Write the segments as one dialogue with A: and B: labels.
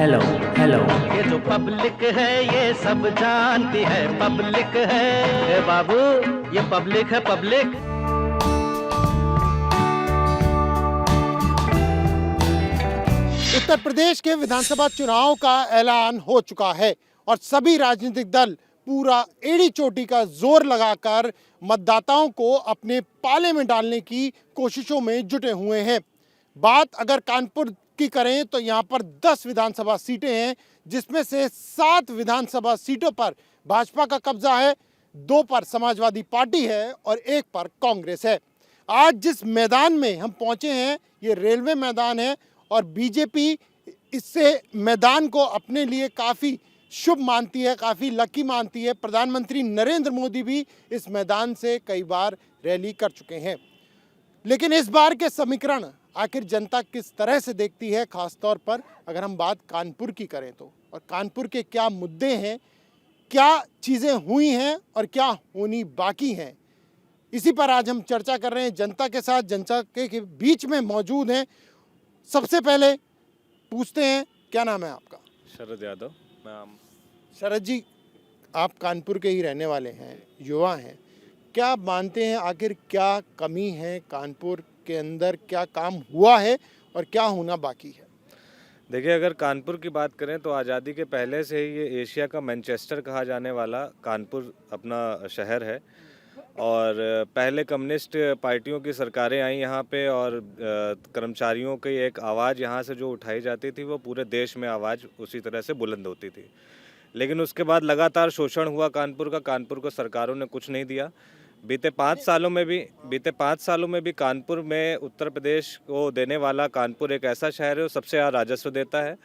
A: Hello hello.
B: ये जो public है ये सब जानती है, पब्लिक है ए बाबू, ये पब्लिक है पब्लिक।
C: उत्तर प्रदेश के विधानसभा चुनाव का ऐलान हो चुका है और सभी राजनीतिक दल पूरा एड़ी चोटी का जोर लगाकर मतदाताओं को अपने पाले में डालने की कोशिशों में जुटे हुए हैं। बात अगर कानपुर की करें तो यहाँ पर 10 विधानसभा सीटें हैं, जिसमें से 7 विधानसभा सीटों पर भाजपा का कब्जा है, 2 पर समाजवादी पार्टी है और 1 पर कांग्रेस है। आज जिस मैदान में हम पहुंचे हैं ये रेलवे मैदान है और बीजेपी इससे मैदान को अपने लिए काफ़ी शुभ मानती है, काफ़ी लकी मानती है। प्रधानमंत्री नरेंद्र मोदी भी इस मैदान से कई बार रैली कर चुके हैं, लेकिन इस बार के समीकरण आखिर जनता किस तरह से देखती है, खास तौर पर अगर हम बात कानपुर की करें तो, और कानपुर के क्या मुद्दे हैं, क्या चीज़ें हुई हैं और क्या होनी बाकी हैं, इसी पर आज हम चर्चा कर रहे हैं जनता के साथ। जनता के बीच में मौजूद हैं। सबसे पहले पूछते हैं, क्या नाम है आपका?
D: शरद यादव।
C: शरद जी, आप कानपुर के ही रहने वाले हैं, युवा हैं, क्या मानते हैं आखिर क्या कमी है कानपुर के अंदर, क्या काम हुआ है और क्या होना बाकी है?
D: देखिए, अगर कानपुर की बात करें तो आज़ादी के पहले से ही ये एशिया का मैनचेस्टर कहा जाने वाला कानपुर अपना शहर है और पहले कम्युनिस्ट पार्टियों की सरकारें आई यहाँ पे और कर्मचारियों की एक आवाज़ यहाँ से जो उठाई जाती थी वो पूरे देश में आवाज़ उसी तरह से बुलंद होती थी। लेकिन उसके बाद लगातार शोषण हुआ कानपुर का, कानपुर को सरकारों ने कुछ नहीं दिया। बीते 5 सालों में भी कानपुर में उत्तर प्रदेश को देने वाला कानपुर एक ऐसा शहर है जो सबसे ज़्यादा राजस्व देता है,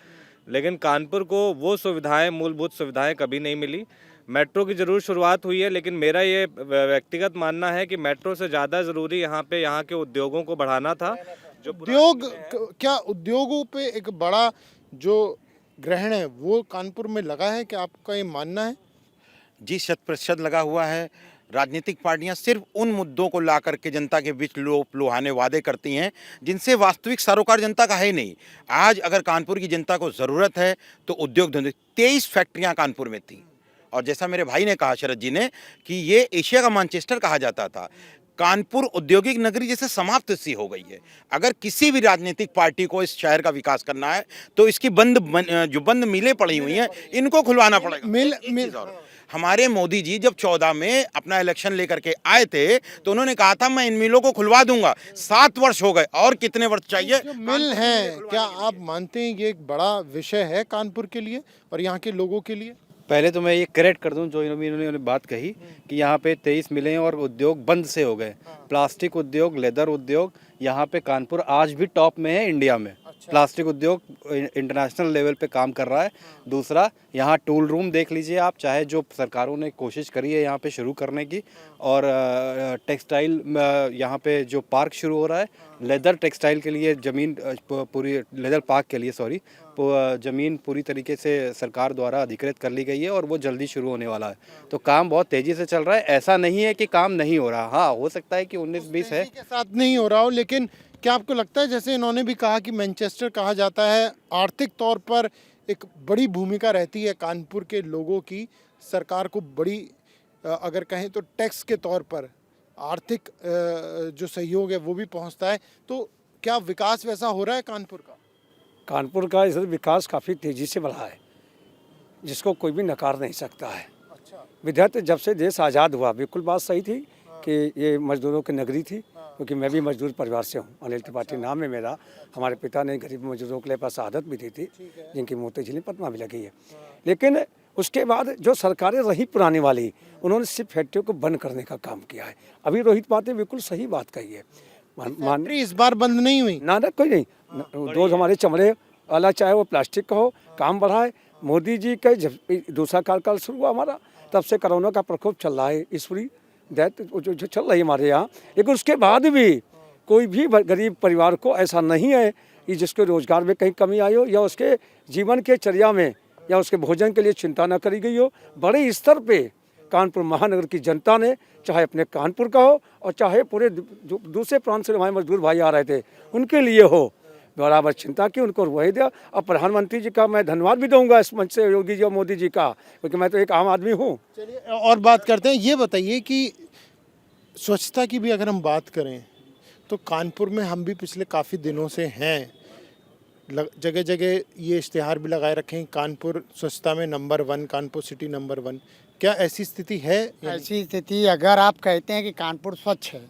D: लेकिन कानपुर को वो सुविधाएं, मूलभूत सुविधाएं कभी नहीं मिली। मेट्रो की ज़रूर शुरुआत हुई है, लेकिन मेरा ये व्यक्तिगत मानना है कि मेट्रो से ज़्यादा ज़रूरी यहाँ के उद्योगों को बढ़ाना था। जो
C: क्या उद्योगों पे एक बड़ा जो ग्रहण है वो कानपुर में लगा है, क्या आपका ये मानना है?
E: जी, 100% लगा हुआ है। राजनीतिक पार्टियां सिर्फ उन मुद्दों को ला करके जनता के बीच लुभाने वादे करती हैं जिनसे वास्तविक सरोकार जनता का है नहीं। आज अगर कानपुर की जनता को ज़रूरत है तो उद्योग धंधे, 23 फैक्ट्रियां कानपुर में थी और जैसा मेरे भाई ने कहा, शरद जी ने, कि ये एशिया का मैनचेस्टर कहा जाता था। कानपुर औद्योगिक नगरी जैसे समाप्त सी हो गई है। अगर किसी भी राजनीतिक पार्टी को इस शहर का विकास करना है तो इसकी जो बंद मिलें पड़ी हुई हैं इनको खुलवाना पड़ेगा। हमारे मोदी जी जब 14 में अपना इलेक्शन लेकर के आए थे तो उन्होंने कहा था मैं इन मिलों को खुलवा दूंगा। 7 वर्ष हो गए और कितने वर्ष चाहिए?
C: मिल है, क्या आप मानते हैं ये एक बड़ा विषय है कानपुर के लिए और यहाँ के लोगों के लिए?
F: पहले तो मैं ये करेक्ट कर दूं जो इन्होंने बात कही कि यहाँ पे 23 मिलें और उद्योग बंद से हो गए। प्लास्टिक उद्योग, लेदर उद्योग, यहाँ पे कानपुर आज भी टॉप में है इंडिया में। प्लास्टिक उद्योग इंटरनेशनल लेवल पे काम कर रहा है। दूसरा, यहाँ टूल रूम देख लीजिए आप, चाहे जो सरकारों ने कोशिश करी है यहाँ पे शुरू करने की, और टेक्सटाइल यहाँ पे जो पार्क शुरू हो रहा है, लेदर टेक्सटाइल के लिए ज़मीन पूरी, लेदर पार्क के लिए सॉरी, ज़मीन पूरी तरीके से सरकार द्वारा अधिकृत कर ली गई है और वो जल्दी शुरू होने वाला है। तो काम बहुत तेज़ी से चल रहा है। ऐसा नहीं है कि काम नहीं हो रहा। हाँ, हो सकता है कि 19-20 है
C: के साथ नहीं हो रहा हो, लेकिन क्या आपको लगता है, जैसे इन्होंने भी कहा कि मैनचेस्टर कहा जाता है, आर्थिक तौर पर एक बड़ी भूमिका रहती है कानपुर के लोगों की, सरकार को बड़ी अगर कहें तो टैक्स के तौर पर आर्थिक जो सहयोग है वो भी पहुंचता है, तो क्या विकास वैसा हो रहा है कानपुर का?
G: कानपुर का इस विकास काफ़ी तेज़ी से बढ़ा है, जिसको कोई भी नकार नहीं सकता है।
C: अच्छा।
G: विद्यार्थी जब से देश आज़ाद हुआ, बिल्कुल बात सही थी कि ये मजदूरों की नगरी थी, क्योंकि मैं भी मजदूर परिवार से हूँ। अनिल त्रिपाठी नाम है मेरा। हमारे पिता ने गरीब मजदूरों के लिए पास शहादत भी दी थी, जिनकी मोती झील पद्मा भी लगी है। लेकिन उसके बाद जो सरकारें रही पुरानी वाली, उन्होंने सिर्फ फैक्ट्रियों को बंद करने का काम किया है। अभी रोहित बात ने बिल्कुल सही बात कही है।
C: इस बार बंद नहीं हुई
G: ना, कोई नहीं। रोज हमारे चमड़े वाला, चाहे वो प्लास्टिक का हो, काम बढ़ा है। मोदी जी का जब दूसरा कार्यकाल शुरू हुआ हमारा, तब से कोरोना का प्रकोप चल रहा है, ईश्वरी दैत जो चल रही है हमारे यहाँ। लेकिन उसके बाद भी कोई भी गरीब परिवार को ऐसा नहीं है कि जिसके रोजगार में कहीं कमी आई हो या उसके जीवन के चर्या में या उसके भोजन के लिए चिंता न करी गई हो। बड़े स्तर पे कानपुर महानगर की जनता ने, चाहे अपने कानपुर का हो और चाहे पूरे दूसरे प्रांत से हमारे मजदूर भाई आ रहे थे उनके लिए हो, बराबर चिंता की, उनको वही दिया। और प्रधानमंत्री जी का मैं धन्यवाद भी दूंगा इस मंच से, योगी जी और मोदी जी का, क्योंकि मैं तो एक आम आदमी हूँ।
C: चलिए और बात करते हैं। ये बताइए कि स्वच्छता की भी अगर हम बात करें तो कानपुर में हम भी पिछले काफ़ी दिनों से हैं, जगह जगह ये इश्तिहार भी लगाए रखे हैं, कानपुर स्वच्छता में नंबर 1, कानपुर सिटी नंबर 1। क्या ऐसी स्थिति है या नहीं?
A: ऐसी स्थिति अगर आप कहते हैं कि कानपुर स्वच्छ है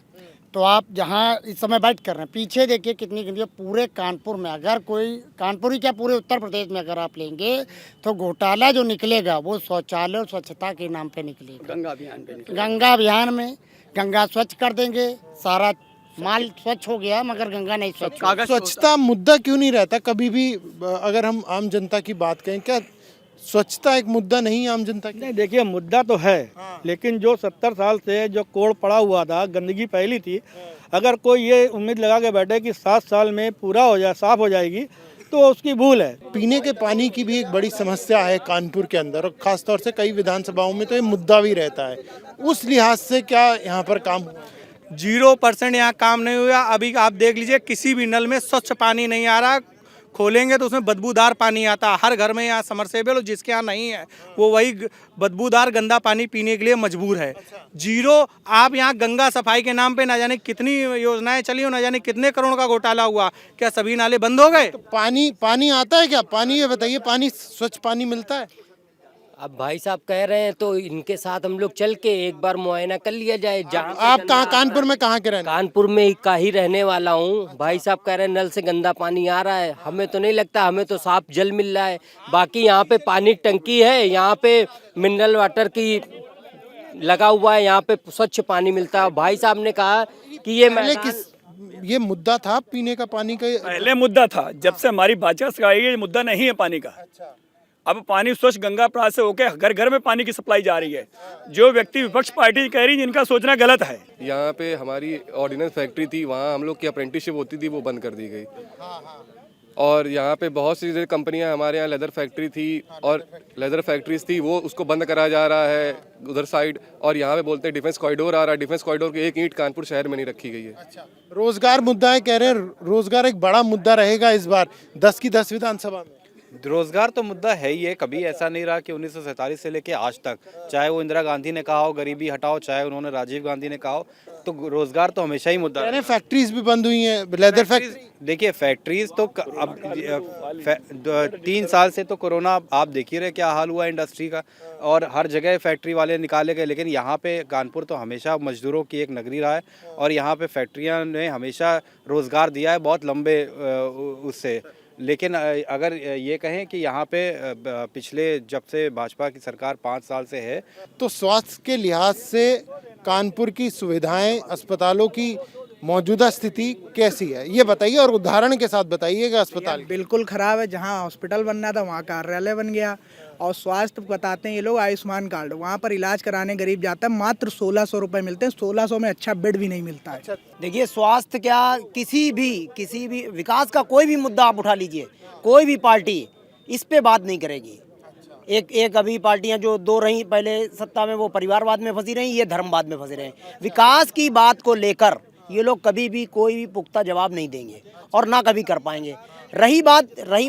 A: तो आप जहाँ इस समय बैठ कर रहे हैं पीछे देखिए कितनी गंदगी है। पूरे कानपुर में अगर कोई, कानपुर ही क्या पूरे उत्तर प्रदेश में अगर आप लेंगे तो घोटाला जो निकलेगा वो शौचालय और स्वच्छता के नाम पे निकलेगा। गंगा अभियान में गंगा स्वच्छ कर देंगे, सारा माल स्वच्छ हो गया मगर गंगा नहीं स्वच्छ हुई।
C: स्वच्छता मुद्दा क्यों नहीं रहता कभी भी? अगर हम आम जनता की बात करें, क्या स्वच्छता एक मुद्दा नहीं आम जनता की?
H: नहीं, देखिए मुद्दा तो है, लेकिन जो 70 साल से जो कोड़ पड़ा हुआ था, गंदगी फैली थी, अगर कोई ये उम्मीद लगा के बैठे कि 7 साल में पूरा हो जाए, साफ हो जाएगी, तो उसकी भूल है।
C: पीने के पानी की भी एक बड़ी समस्या है कानपुर के अंदर, और खासतौर से कई विधानसभाओं में तो ये मुद्दा भी रहता है। उस लिहाज से क्या यहाँ पर काम हुआ?
H: 0% यहाँ काम नहीं हुआ। अभी आप देख लीजिए किसी भी नल में स्वच्छ पानी नहीं आ रहा, खोलेंगे तो उसमें बदबूदार पानी आता है। हर घर में यहाँ समरसेबल हो, जिसके यहाँ नहीं है वो वही बदबूदार गंदा पानी पीने के लिए मजबूर है। 0। आप यहाँ गंगा सफाई के नाम पे ना जाने कितनी योजनाएं चली हो, ना जाने कितने करोड़ का घोटाला हुआ, क्या सभी नाले बंद हो गए?
C: तो पानी आता है क्या? पानी ये बताइए, पानी स्वच्छ पानी मिलता है?
I: अब भाई साहब कह रहे हैं तो इनके साथ हम लोग चल के एक बार मुआयना कर लिया जाए। जहाँ
C: आप कहाँ, कानपुर में कहाँ के रहने?
I: कानपुर में का ही रहने वाला हूँ। भाई साहब कह रहे हैं नल से गंदा पानी आ रहा है, हमें तो नहीं लगता, हमें तो साफ जल मिल रहा है। बाकी यहाँ पे पानी टंकी है, यहाँ पे मिनरल वाटर की लगा हुआ है, यहाँ पे स्वच्छ पानी मिलता है। भाई साहब ने कहा कि
C: ये मुद्दा था पीने का पानी का?
J: पहले मुद्दा था, जब से हमारी भाजपा सरकार आई है ये मुद्दा नहीं है पानी का। अब पानी स्वच्छ गंगा प्राण से होकर घर घर में पानी की सप्लाई जा रही है। जो व्यक्ति विपक्ष पार्टी कह रही है, इनका सोचना गलत है।
K: यहाँ पे हमारी ऑर्डिनेंस फैक्ट्री थी, वहाँ हम लोग की अप्रेंटिसशिप होती थी, वो बंद कर दी गई। और यहाँ पे बहुत सी कंपनियाँ, हमारे यहाँ लेदर फैक्ट्री थी और लेदर फैक्ट्रीज थी, वो उसको बंद करा जा रहा है उधर साइड। और यहाँ पे बोलते हैं डिफेंस कॉरिडोर आ रहा है, डिफेंस कॉरिडोर की एक ईंट कानपुर शहर में नहीं रखी गई है।
C: रोजगार मुद्दा है, कह रहे हैं रोजगार एक बड़ा मुद्दा रहेगा इस बार 10 की 10 विधानसभा में।
F: रोजगार तो मुद्दा है ही है। कभी ऐसा नहीं रहा कि 1947 से लेके आज तक, चाहे वो इंदिरा गांधी ने कहा हो गरीबी हटाओ, चाहे उन्होंने राजीव गांधी ने कहा हो, तो रोजगार तो हमेशा ही मुद्दा है।
C: फैक्ट्रीज भी बंद हुई हैं, लेदर फैक्ट्री।
F: देखिए फैक्ट्रीज तो अब 3 साल से तो कोरोना, आप देखिए रहे क्या हाल हुआ इंडस्ट्री का, और हर जगह फैक्ट्री वाले निकाले गए। लेकिन यहाँ पे कानपुर तो हमेशा मजदूरों की एक नगरी रहा है, और यहाँ पे फैक्ट्रियाँ ने हमेशा रोजगार दिया है बहुत लंबे उससे। लेकिन अगर ये कहें कि यहाँ पे पिछले, जब से भाजपा की सरकार 5 साल से है,
C: तो स्वास्थ्य के लिहाज से कानपुर की सुविधाएं, अस्पतालों की मौजूदा स्थिति कैसी है ये बताइए, और उदाहरण के साथ बताइएगा। अस्पताल
A: बिल्कुल खराब है। जहाँ हॉस्पिटल बनना था वहाँ कार्यालय बन गया। और स्वास्थ्य बताते हैं ये लोग आयुष्मान कार्ड, वहाँ पर इलाज कराने गरीब जाता है, मात्र 1600 रुपये मिलते हैं। 1600 में अच्छा बेड भी नहीं मिलता है।
I: देखिए स्वास्थ्य क्या, किसी भी विकास का कोई भी मुद्दा आप उठा लीजिए, कोई भी पार्टी इस पे बात नहीं करेगी। एक अभी पार्टियां जो 2 रही पहले सत्ता में, वो परिवारवाद में फंसी रही, ये धर्मवाद में फंसे रहे। विकास की बात को लेकर ये लोग कभी भी कोई भी पुख्ता जवाब नहीं देंगे और ना कभी कर पाएंगे। रही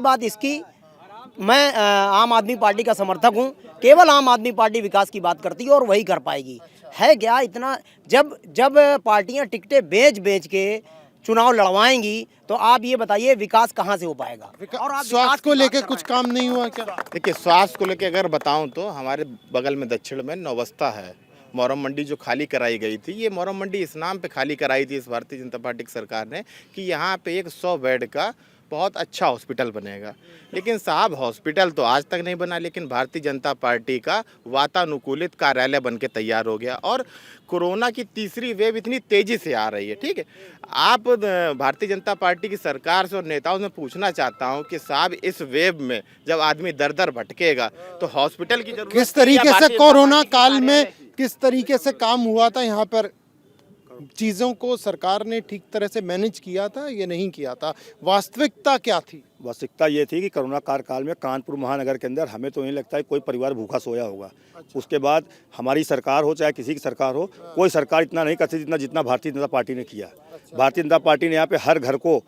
I: बात इसकी, मैं आम आदमी पार्टी का समर्थक हूं। केवल आम आदमी पार्टी विकास की बात करती है और वही कर पाएगी। है क्या इतना, जब पार्टियां टिकटें बेच के चुनाव लड़वाएंगी, तो आप ये बताइए विकास कहां से हो पाएगा? और आप
C: स्वास्थ्य को लेकर कुछ काम नहीं हुआ क्या?
E: देखिए स्वास्थ्य को लेकर अगर बताऊं तो हमारे बगल में दक्षिण में नौबस्ता है, मोरम मंडी जो खाली कराई गई थी, ये मोरम मंडी इस नाम पे खाली कराई थी इस भारतीय जनता पार्टी की सरकार ने कि यहाँ पे एक 100 बेड का बहुत अच्छा हॉस्पिटल बनेगा। लेकिन साहब हॉस्पिटल तो आज तक नहीं बना, लेकिन भारतीय जनता पार्टी का वातानुकूलित कार्यालय बन के तैयार हो गया। और कोरोना की तीसरी वेव इतनी तेज़ी से आ रही है, ठीक है। आप भारतीय जनता पार्टी की सरकार से और नेताओं से पूछना चाहता हूं कि साहब इस वेव में जब आदमी दर दर भटकेगा तो हॉस्पिटल की जरूरत
C: किस तरीके से कोरोना काल में किस तरीके से काम हुआ था यहाँ पर? चीज़ों को सरकार ने ठीक तरह से मैनेज किया था, ये नहीं किया था? वास्तविकता क्या थी?
L: वास्तविकता ये थी कि कोरोना काल में कानपुर महानगर के अंदर हमें तो नहीं लगता है कोई परिवार भूखा सोया होगा। उसके बाद हमारी सरकार हो चाहे किसी की सरकार हो, कोई सरकार इतना नहीं करती जितना भारतीय जनता पार्टी ने किया। भारतीय जनता पार्टी ने यहाँ पे हर घर को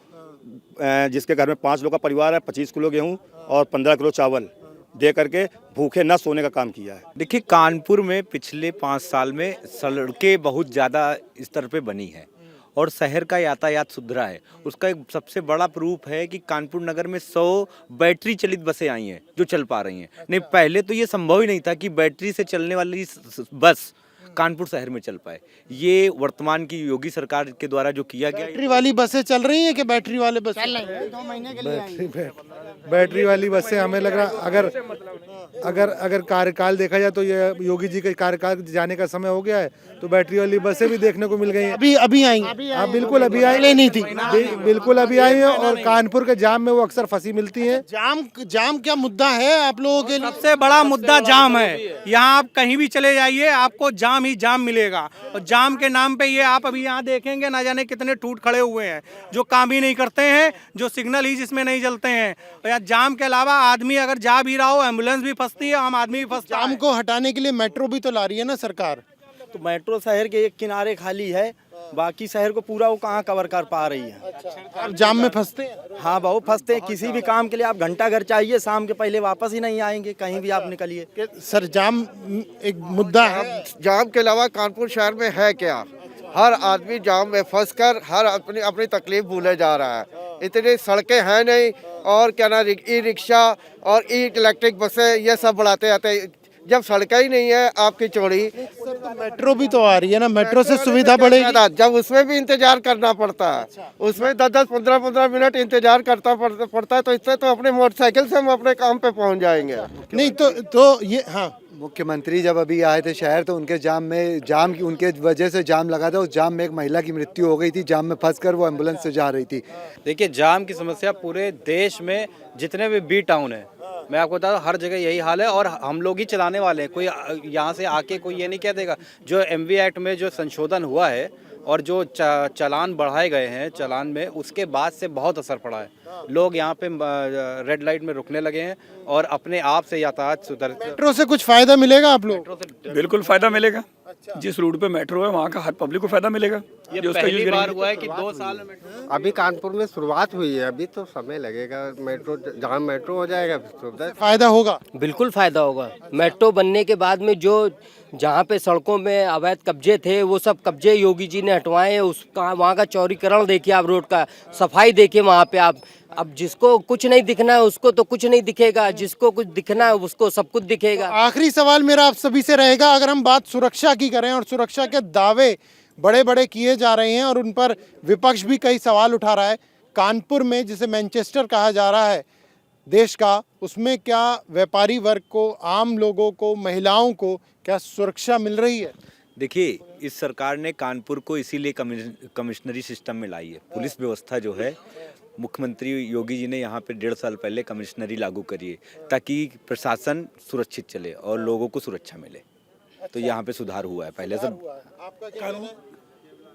L: जिसके घर में 5 लोग का परिवार है 25 किलो गेहूँ और 15 किलो चावल दे करके भूखे न सोने का काम किया है।
M: देखिए, कानपुर में पिछले 5 साल में सड़कें बहुत ज़्यादा स्तर पे बनी है और शहर का यातायात सुधरा है। उसका एक सबसे बड़ा प्रूफ है कि कानपुर नगर में 100 बैटरी चलित बसें आई हैं जो चल पा रही हैं। नहीं, पहले तो ये संभव ही नहीं था कि बैटरी से चलने वाली बस कानपुर शहर में चल पाए। ये वर्तमान की योगी सरकार के द्वारा जो किया गया।
C: बैटरी वाली बसें चल रही हैं कि बैटरी वाले बस
A: चल रही है, 2 महीने के लिए आएंगे।
C: बैटरी वाली बसें हमें लग रहा अगर कार्यकाल देखा जाए तो ये योगी जी के कार्यकाल जाने का समय हो गया है, तो बैटरी वाली बसें भी देखने को मिल गई हैं। अभी आई हैं, बिल्कुल अभी आई नहीं थी, बिल्कुल अभी आई हैं। और कानपुर के जाम में वो अक्सर फंसी मिलती हैं। जाम क्या मुद्दा है आप लोगों के लिए?
H: सबसे बड़ा मुद्दा जाम है। यहाँ आप कहीं भी चले जाइए, आपको जाम ही जाम मिलेगा। और जाम के नाम पे ये आप अभी यहाँ देखेंगे ना जाने कितने टूट खड़े हुए हैं, जो काम ही नहीं करते हैं, जो सिग्नल ही जिसमें नहीं जलते हैं। और यहाँ जाम के अलावा आदमी अगर जा भी रहा हो, एम्बुलेंस भी फंसती है, आम आदमी भी फंसता है।
C: जाम को हटाने के लिए मेट्रो भी तो ला रही है ना सरकार।
I: तो मेट्रो शहर के एक किनारे खाली है, बाकी शहर को पूरा वो कहाँ कवर कर पा रही है।
C: आप जाम में फंसते हैं?
I: हाँ, बहुत फंसते हैं। किसी भी काम के लिए आप घंटा घर चाहिए, शाम के पहले वापस ही नहीं आएंगे, कहीं भी आप निकलिए।
C: सर, जाम एक मुद्दा है।
N: जाम के अलावा कानपुर शहर में है क्या? हर आदमी जाम में फंसकर हर अपनी अपनी तकलीफ भूले जा रहा है। इतनी सड़कें हैं नहीं, और क्या ना ई रिक्शा और ई इलेक्ट्रिक बसें ये सब बढ़ाते जाते हैं। जब सड़कें ही नहीं है आपकी चौड़ी।
C: मेट्रो भी तो आ रही है ना, मेट्रो से सुविधा बढ़ेगी।
N: जब उसमें भी इंतजार करना पड़ता है, उसमें 10-10, 15-15 मिनट इंतजार करता पड़ता है। तो इससे तो अपने मोटरसाइकिल से हम अपने काम पे पहुंच जाएंगे।
C: नहीं तो ये, हाँ,
O: मुख्यमंत्री जब अभी आए थे शहर तो उनके जाम की उनके वजह से जाम लगा था। उस जाम में एक महिला की मृत्यु हो गई थी, जाम में फंसकर वो एम्बुलेंस से जा रही थी।
F: देखिए, जाम की समस्या पूरे देश में जितने भी बी टाउन है, मैं आपको बता दूं, हर जगह यही हाल है। और हम लोग ही चलाने वाले हैं। कोई यहाँ से आके कोई ये नहीं कह देगा। जो MV एक्ट में जो संशोधन हुआ है और जो चालान बढ़ाए गए हैं चालान में, उसके बाद से बहुत असर पड़ा है। लोग यहाँ पे रेड लाइट में रुकने लगे हैं और अपने आप से यातायात सुधर।
C: मेट्रो से कुछ फायदा मिलेगा आप लोग?
J: बिल्कुल फायदा मिलेगा। जिस रूट पे मेट्रो है वहाँ का हर पब्लिक को फायदा मिलेगा।
F: ये पहली बार हुआ है कि 2 साल में
N: अभी कानपुर में शुरुआत हुई है, अभी तो समय लगेगा। मेट्रो जहाँ मेट्रो हो जाएगा
C: फायदा होगा।
I: बिल्कुल फायदा होगा। मेट्रो बनने के बाद में जो जहाँ पे सड़कों में अवैध कब्जे थे, वो सब कब्जे योगी जी ने हटवाए। उसका वहाँ का चौड़ीकरण देखिए, आप रोड का सफाई देखिए वहाँ पे आप। अब जिसको कुछ नहीं दिखना है उसको तो कुछ नहीं दिखेगा, जिसको कुछ दिखना है उसको सब कुछ दिखेगा।
C: आखिरी सवाल मेरा आप सभी से रहेगा, अगर हम बात सुरक्षा की करें और सुरक्षा के दावे बड़े बड़े किए जा रहे हैं और उन पर विपक्ष भी कई सवाल उठा रहा है। कानपुर में जिसे मैनचेस्टर कहा जा रहा है देश का, उसमें क्या व्यापारी वर्ग को, आम लोगों को, महिलाओं को क्या सुरक्षा मिल रही है?
M: देखिए, इस सरकार ने कानपुर को इसीलिए कमिश्नरी सिस्टम में लाई है। पुलिस व्यवस्था जो है, मुख्यमंत्री योगी जी ने यहाँ पे 1.5 साल पहले कमिश्नरी लागू करी है ताकि प्रशासन सुरक्षित चले और लोगों को सुरक्षा मिले। तो यहाँ पे सुधार हुआ है पहले से।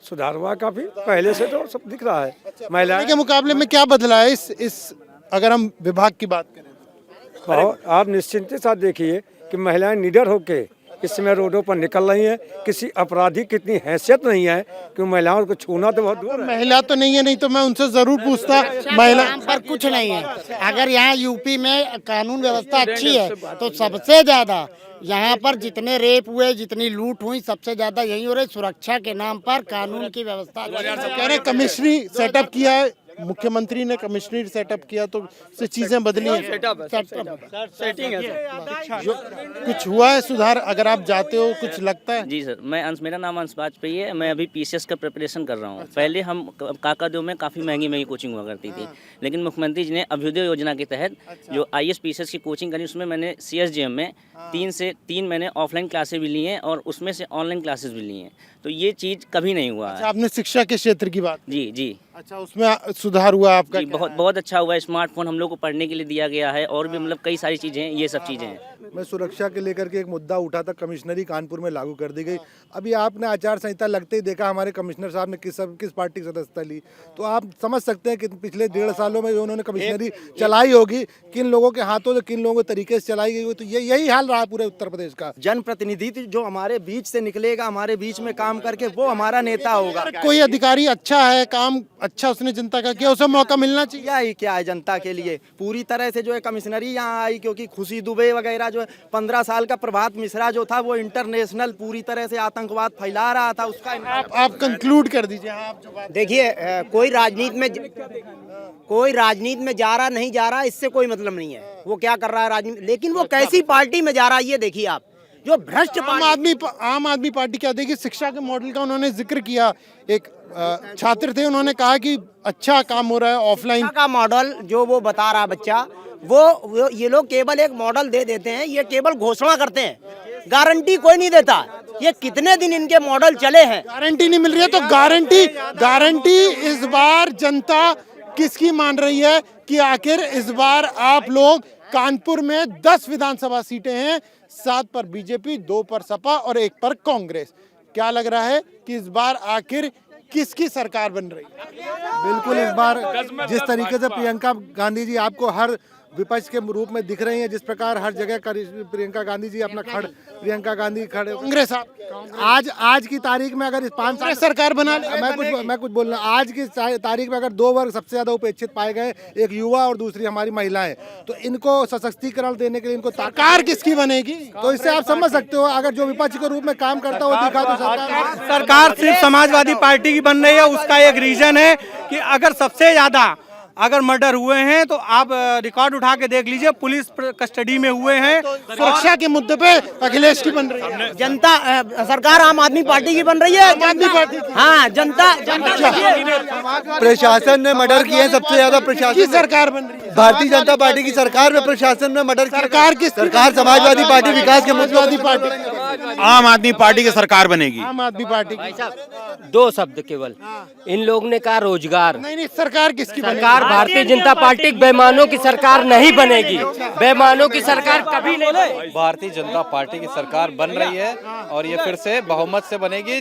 G: सुधार हुआ काफी, पहले से तो सब दिख रहा है। महिलाएं
C: के मुकाबले में क्या बदला है इस अगर हम विभाग की बात करें?
G: आप निश्चिंत के साथ देखिए कि महिलाएं निडर होके इस समय रोडों पर निकल रही हैं। किसी अपराधी की इतनी हैसियत नहीं है कि महिलाओं को छूना तो बहुत दूर है।
C: महिला तो नहीं है, नहीं तो मैं उनसे जरूर पूछता। महिला
A: पर कुछ नहीं है। अगर यहाँ यूपी में कानून व्यवस्था अच्छी है तो सबसे ज्यादा यहाँ पर जितने रेप हुए, जितनी लूट हुई, सबसे ज्यादा यही हो रही। सुरक्षा के नाम पर कानून की व्यवस्था
C: कह रहे कमिश्नरी सेटअप किया है, मुख्यमंत्री ने कमिश्नरी सेटअप किया तो उससे चीजें बदली हैं।
J: सेटिंग है।
C: कुछ हुआ है सुधार? अगर आप जाते हो कुछ लगता है?
I: जी सर, मेरा नाम अंश वाजपेयी है। मैं अभी PCS का प्रिपरेशन कर रहा हूँ। पहले हम काकादेव में काफ़ी महंगी कोचिंग हुआ करती थी, लेकिन मुख्यमंत्री जी ने अभ्युदय योजना के तहत जो IAS PCS की कोचिंग करी, उसमें मैंने CSGM में 3 मैंने ऑफलाइन क्लासेस भी ली हैं और उसमें से ऑनलाइन क्लासेस भी ली हैं। तो ये चीज़ कभी नहीं हुआ है।
C: आपने शिक्षा के क्षेत्र की बात?
I: जी।
C: अच्छा, उसमें सुधार हुआ आपका?
I: बहुत अच्छा हुआ है। स्मार्टफोन हम लोग को पढ़ने के लिए दिया गया है और भी मतलब कई सारी चीज़ें हैं, ये सब चीज़ें हैं।
O: मैं सुरक्षा के लेकर के एक मुद्दा उठा था, कमिश्नरी कानपुर में लागू कर दी गई। अभी आपने आचार संहिता लगते ही देखा हमारे कमिश्नर साहब ने किस पार्टी की सदस्यता ली, तो आप समझ सकते हैं कि पिछले 1.5 सालों में जो उन्होंने कमिश्नरी चलाई होगी, किन लोगों के हाथों से, किन लोगों के तरीके से चलाई गई होगी। तो यही हाल रहा पूरे उत्तर प्रदेश का।
I: जनप्रतिनिधि जो हमारे बीच से निकलेगा, हमारे बीच में काम करके, वो हमारा नेता होगा।
C: कोई अधिकारी अच्छा है, काम अच्छा उसने जनता का किया, उसे मौका मिलना चाहिए।
I: क्या ही क्या है जनता के लिए, पूरी तरह से जो है कमिश्नरी यहाँ आई, क्योंकि खुशी दुबे वगैरह जो है 15 साल का प्रभात मिश्रा जो था वो इंटरनेशनल पूरी तरह से आतंकवाद फैला रहा था, उसका
C: आप कंक्लूड कर दीजिए। आप जो बात
I: देखिए कोई राजनीति में जा रहा नहीं जा रहा इससे कोई मतलब नहीं है, वो क्या कर रहा है राजनीति, लेकिन वो कैसी पार्टी में जा रहा है ये देखिए आप, जो भ्रष्ट
C: आम आदमी पार्टी क्या देखिए शिक्षा के मॉडल का उन्होंने जिक्र किया। एक छात्र थे, उन्होंने कहा कि अच्छा काम हो रहा है ऑफलाइन
I: का मॉडल जो वो बता रहा बच्चा, वो ये लोग केवल एक मॉडल दे देते हैं, ये केवल घोषणा करते हैं, गारंटी कोई नहीं देता। ये कितने दिन इनके मॉडल चले हैं,
C: गारंटी नहीं मिल रही है, तो गारंटी इस बार जनता किसकी मान रही है कि आखिर इस बार आप लोग कानपुर में 10 विधानसभा सीटें हैं, 7 पर बीजेपी, 2 पर सपा और 1 पर कांग्रेस। क्या लग रहा है कि इस बार आखिर किसकी सरकार बन रही है?
O: बिल्कुल इस बार जिस तरीके से प्रियंका गांधी जी आपको हर विपक्ष के रूप में दिख रही हैं, जिस प्रकार हर जगह प्रियंका गांधी जी अपना प्रियंका गांधी खड़े
C: कांग्रेस
O: आज की तारीख में अगर इस 5 साल
C: सरकार बना
O: मैं कुछ बोल रहा हूँ, आज की तारीख में अगर 2 वर्ग सबसे ज्यादा उपेक्षित पाए गए, एक युवा और दूसरी हमारी महिलाएं, तो इनको सशक्तिकरण देने के लिए इनको
C: सरकार किसकी बनेगी?
O: तो इससे आप समझ सकते हो, अगर जो विपक्ष के रूप में काम करता हो दिखा तो
H: सरकार सिर्फ समाजवादी पार्टी की बन रही है। उसका एक रीजन है कि अगर सबसे ज्यादा अगर मर्डर हुए हैं तो आप रिकॉर्ड उठा के देख लीजिए, पुलिस कस्टडी में हुए हैं।
C: सुरक्षा के मुद्दे पे अखिलेश की बन रही है
I: जनता, सरकार आम आदमी पार्टी की बन रही है।
C: आम आदमी पार्टी
I: हाँ, जनता
N: प्रशासन ने मर्डर किए हैं, सबसे ज्यादा प्रशासन
C: की सरकार बन रही है।
N: भारतीय जनता पार्टी की सरकार में प्रशासन में मर्डर
C: सरकार की
N: सरकार समाजवादी पार्टी विकास के
C: समाजवादी पार्टी,
E: आम आदमी पार्टी की सरकार बनेगी।
C: आम आदमी पार्टी की।
I: 2 शब्द केवल, इन लोग ने कहा रोजगार।
C: नहीं, सरकार किसकी
I: सरकार भारतीय जनता पार्टी बेईमानों की सरकार नहीं बनेगी, बेईमानों की सरकार कभी नहीं बनेगी।
F: भारतीय जनता पार्टी की सरकार बन रही है और ये फिर से बहुमत से बनेगी,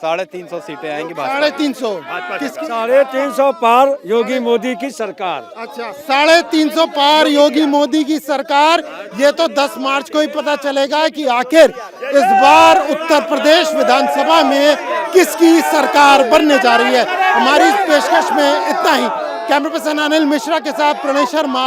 F: 350 सीटें आएंगी।
C: 350
G: 350 पार योगी मोदी की सरकार।
C: अच्छा, 350 पार योगी मोदी की सरकार। ये तो 10 मार्च को ही पता चलेगा कि आखिर इस बार उत्तर प्रदेश विधानसभा में किसकी सरकार बनने जा रही है। हमारी इस पेशकश में इतना ही। कैमरा पर्सन अनिल मिश्रा के साथ प्रणय शर्मा,